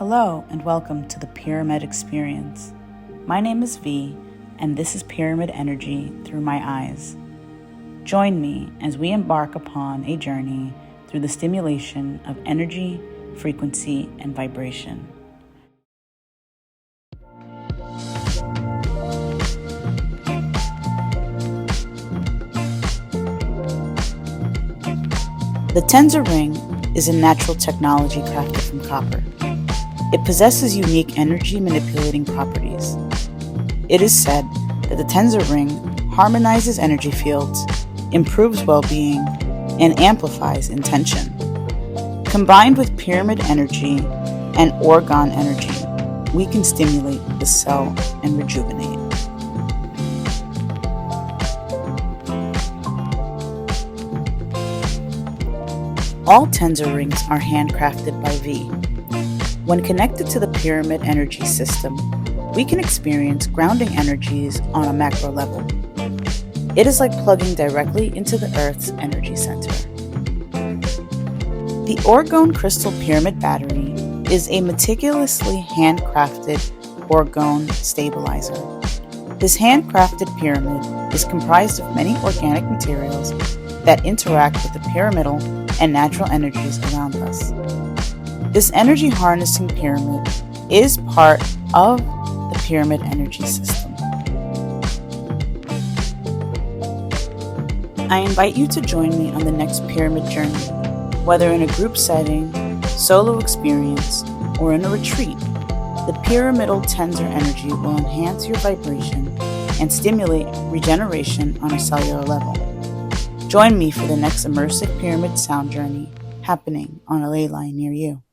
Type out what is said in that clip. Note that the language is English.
Hello and welcome to the Pyramid Experience. My name is V, and this is Pyramid Energy through my eyes. Join me as we embark upon a journey through the stimulation of energy, frequency, and vibration. The Tensor Ring is a natural technology crafted from copper. It possesses unique energy manipulating properties. It is said that the Tensor Ring harmonizes energy fields, improves well-being, and amplifies intention. Combined with Pyramid Energy and Orgone energy, we can stimulate the cell and rejuvenate. All Tensor Rings are handcrafted by V. When connected to the Pyramid Energy system, we can experience grounding energies on a macro level. It is like plugging directly into the Earth's energy center. The Orgone Crystal Pyramid Battery is a meticulously handcrafted Orgone stabilizer. This handcrafted pyramid is comprised of many organic materials that interact with the pyramidal and natural energies around us. This energy harnessing pyramid is part of the Pyramid Energy system. I invite you to join me on the next pyramid journey, whether in a group setting, solo experience, or in a retreat. The pyramidal tensor energy will enhance your vibration and stimulate regeneration on a cellular level. Join me for the next immersive pyramid sound journey happening on a ley line near you.